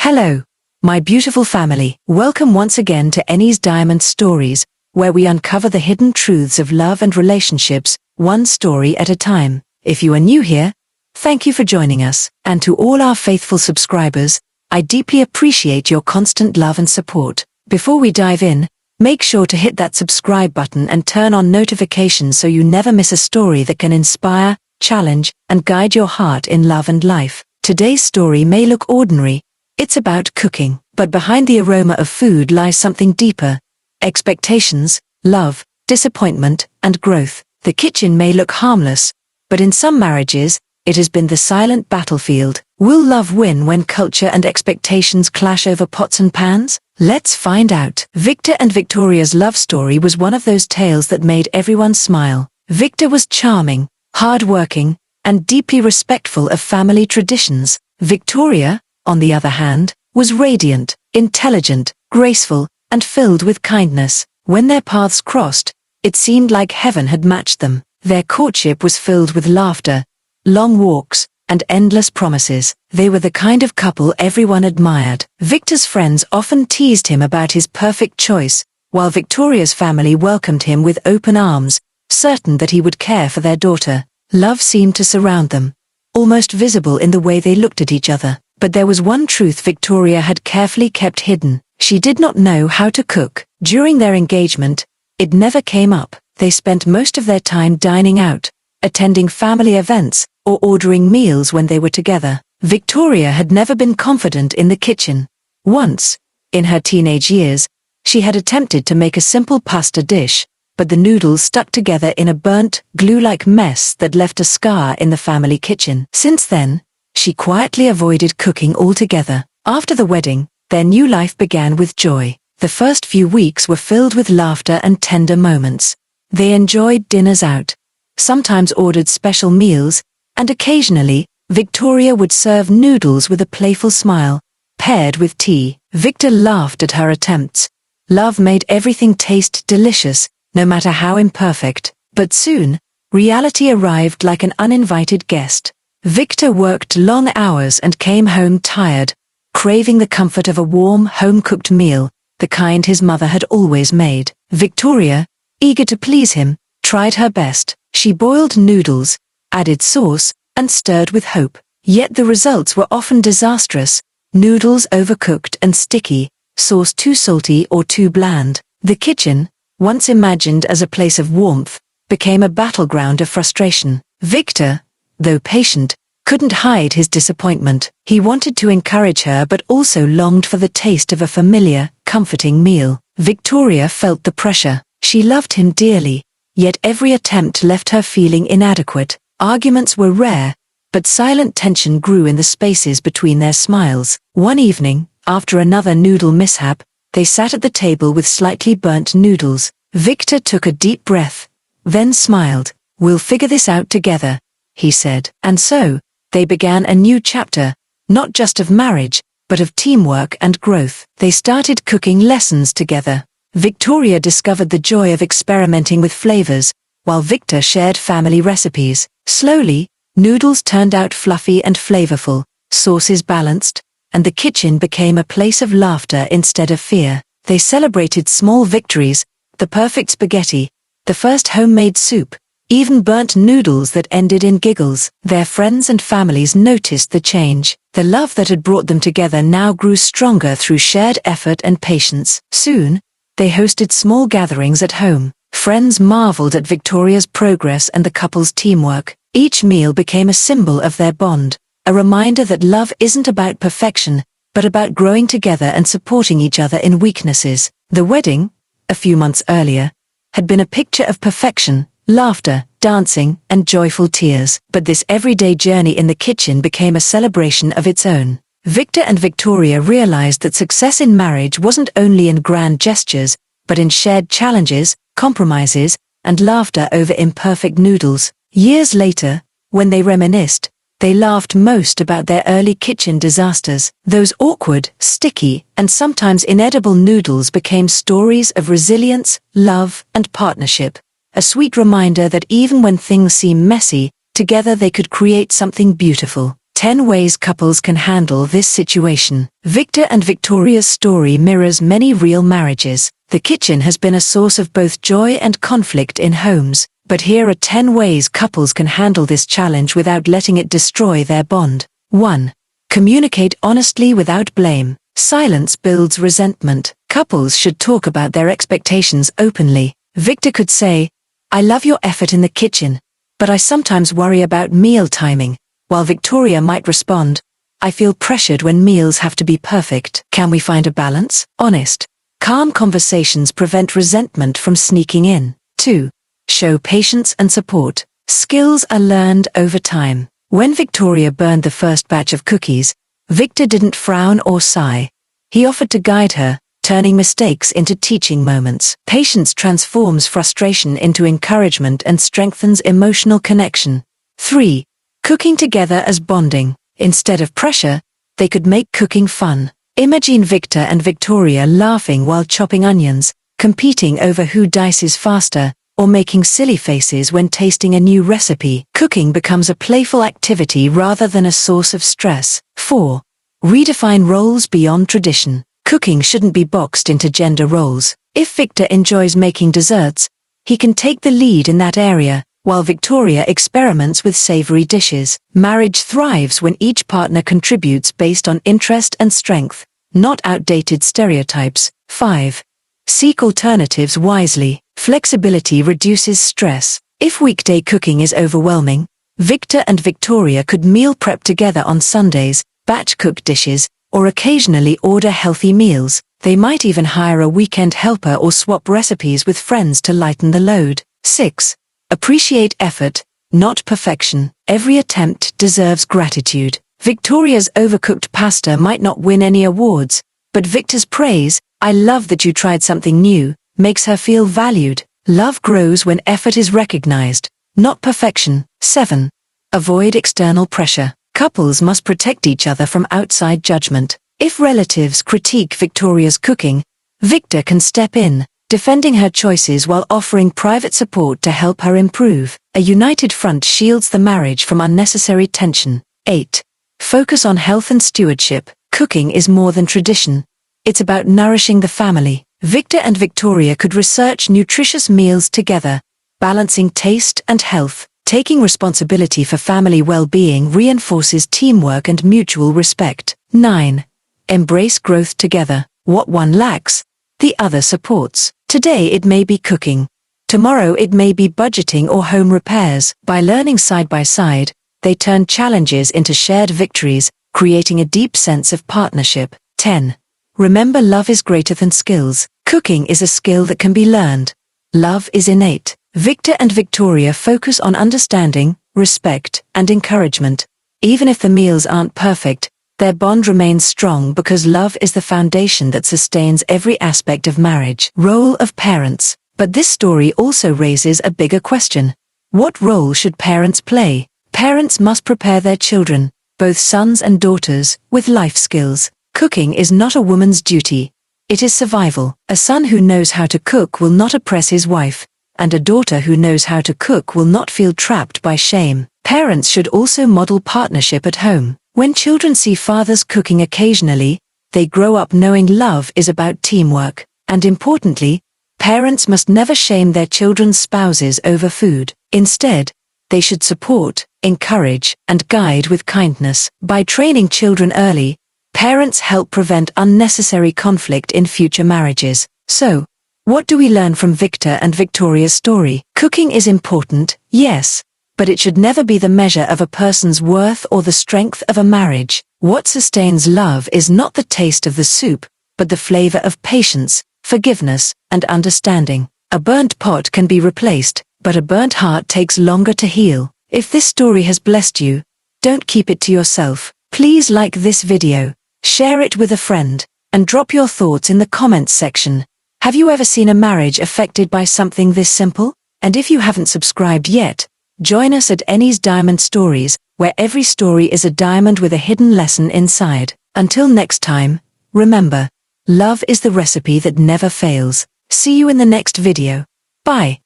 Hello, my beautiful family. Welcome once again to Enny's Diamond Stories, where we uncover the hidden truths of love and relationships, one story at a time. If you are new here, thank you for joining us. And to all our faithful subscribers, I deeply appreciate your constant love and support. Before we dive in, make sure to hit that subscribe button and turn on notifications so you never miss a story that can inspire, challenge, and guide your heart in love and life. Today's story may look ordinary. It's about cooking, but behind the aroma of food lies something deeper: expectations, love, disappointment, and growth. The kitchen may look harmless, but in some marriages, it has been the silent battlefield. Will love win when culture and expectations clash over pots and pans? Let's find out. Victor and Victoria's love story was one of those tales that made everyone smile. Victor was charming, hard-working, and deeply respectful of family traditions. Victoria, on the other hand, was radiant, intelligent, graceful, and filled with kindness. When their paths crossed, it seemed like heaven had matched them. Their courtship was filled with laughter, long walks, and endless promises. They were the kind of couple everyone admired. Victor's friends often teased him about his perfect choice, while Victoria's family welcomed him with open arms, certain that he would care for their daughter. Love seemed to surround them, almost visible in the way they looked at each other. But there was one truth Victoria had carefully kept hidden. She did not know how to cook. During their engagement, it never came up. They spent most of their time dining out, attending family events, or ordering meals when they were together. Victoria had never been confident in the kitchen. Once, in her teenage years, she had attempted to make a simple pasta dish, but the noodles stuck together in a burnt, glue-like mess that left a scar in the family kitchen. Since then, she quietly avoided cooking altogether. After the wedding, their new life began with joy. The first few weeks were filled with laughter and tender moments. They enjoyed dinners out, sometimes ordered special meals, and occasionally, Victoria would serve noodles with a playful smile, paired with tea. Victor laughed at her attempts. Love made everything taste delicious, no matter how imperfect. But soon, reality arrived like an uninvited guest. Victor worked long hours and came home tired, craving the comfort of a warm, home-cooked meal, the kind his mother had always made. Victoria, eager to please him, tried her best. She boiled noodles, added sauce, and stirred with hope. Yet the results were often disastrous: noodles overcooked and sticky, sauce too salty or too bland. The kitchen, once imagined as a place of warmth, became a battleground of frustration. Victor, though patient, couldn't hide his disappointment. He wanted to encourage her but also longed for the taste of a familiar, comforting meal. Victoria felt the pressure. She loved him dearly, yet every attempt left her feeling inadequate. Arguments were rare, but silent tension grew in the spaces between their smiles. One evening, after another noodle mishap, they sat at the table with slightly burnt noodles. Victor took a deep breath, then smiled. "We'll figure this out together," he said. And so, they began a new chapter, not just of marriage, but of teamwork and growth. They started cooking lessons together. Victoria discovered the joy of experimenting with flavors, while Victor shared family recipes. Slowly, noodles turned out fluffy and flavorful, sauces balanced, and the kitchen became a place of laughter instead of fear. They celebrated small victories: the perfect spaghetti, the first homemade soup, even burnt noodles that ended in giggles. Their friends and families noticed the change. The love that had brought them together now grew stronger through shared effort and patience. Soon, they hosted small gatherings at home. Friends marveled at Victoria's progress and the couple's teamwork. Each meal became a symbol of their bond, a reminder that love isn't about perfection, but about growing together and supporting each other in weaknesses. The wedding, a few months earlier, had been a picture of perfection: laughter, dancing, and joyful tears. But this everyday journey in the kitchen became a celebration of its own. Victor and Victoria realized that success in marriage wasn't only in grand gestures, but in shared challenges, compromises, and laughter over imperfect noodles. Years later, when they reminisced, they laughed most about their early kitchen disasters. Those awkward, sticky, and sometimes inedible noodles became stories of resilience, love, and partnership. A sweet reminder that even when things seem messy, together they could create something beautiful. 10 ways couples can handle this situation. Victor and Victoria's story mirrors many real marriages. The kitchen has been a source of both joy and conflict in homes, but here are 10 ways couples can handle this challenge without letting it destroy their bond. 1. Communicate honestly without blame. Silence builds resentment. Couples should talk about their expectations openly. Victor could say, "I love your effort in the kitchen, but I sometimes worry about meal timing," while Victoria might respond, "I feel pressured when meals have to be perfect. Can we find a balance?" Honest, calm conversations prevent resentment from sneaking in. 2. Show patience and support. Skills are learned over time. When Victoria burned the first batch of cookies, Victor didn't frown or sigh. He offered to guide her, turning mistakes into teaching moments. Patience transforms frustration into encouragement and strengthens emotional connection. 3. Cooking together as bonding. Instead of pressure, they could make cooking fun. Imagine Victor and Victoria laughing while chopping onions, competing over who dices faster, or making silly faces when tasting a new recipe. Cooking becomes a playful activity rather than a source of stress. 4. Redefine roles beyond tradition. Cooking shouldn't be boxed into gender roles. If Victor enjoys making desserts, he can take the lead in that area, while Victoria experiments with savory dishes. Marriage thrives when each partner contributes based on interest and strength, not outdated stereotypes. 5. Seek alternatives wisely. Flexibility reduces stress. If weekday cooking is overwhelming, Victor and Victoria could meal prep together on Sundays, batch cook dishes, or occasionally order healthy meals. They might even hire a weekend helper or swap recipes with friends to lighten the load. 6. Appreciate effort, not perfection. Every attempt deserves gratitude. Victoria's overcooked pasta might not win any awards, but Victor's praise, "I love that you tried something new," makes her feel valued. Love grows when effort is recognized, not perfection. 7. Avoid external pressure. Couples must protect each other from outside judgment. If relatives critique Victoria's cooking, Victor can step in, defending her choices while offering private support to help her improve. A united front shields the marriage from unnecessary tension. 8. Focus on health and stewardship. Cooking is more than tradition. It's about nourishing the family. Victor and Victoria could research nutritious meals together, balancing taste and health. Taking responsibility for family well-being reinforces teamwork and mutual respect. 9. Embrace growth together. What one lacks, the other supports. Today it may be cooking. Tomorrow it may be budgeting or home repairs. By learning side by side, they turn challenges into shared victories, creating a deep sense of partnership. 10. Remember, love is greater than skills. Cooking is a skill that can be learned. Love is innate. Victor and Victoria focus on understanding, respect, and encouragement. Even if the meals aren't perfect, their bond remains strong because love is the foundation that sustains every aspect of marriage. Role of parents. But this story also raises a bigger question. What role should parents play? Parents must prepare their children, both sons and daughters, with life skills. Cooking is not a woman's duty. It is survival. A son who knows how to cook will not oppress his wife, and a daughter who knows how to cook will not feel trapped by shame. Parents should also model partnership at home. When children see fathers cooking occasionally, they grow up knowing love is about teamwork. And importantly, parents must never shame their children's spouses over food. Instead, they should support, encourage, and guide with kindness. By training children early, parents help prevent unnecessary conflict in future marriages. So, what do we learn from Victor and Victoria's story? Cooking is important, yes, but it should never be the measure of a person's worth or the strength of a marriage. What sustains love is not the taste of the soup, but the flavor of patience, forgiveness, and understanding. A burnt pot can be replaced, but a burnt heart takes longer to heal. If this story has blessed you, don't keep it to yourself. Please like this video, share it with a friend, and drop your thoughts in the comments section. Have you ever seen a marriage affected by something this simple? And if you haven't subscribed yet, join us at Enny's Diamond Stories, where every story is a diamond with a hidden lesson inside. Until next time, remember, love is the recipe that never fails. See you in the next video. Bye.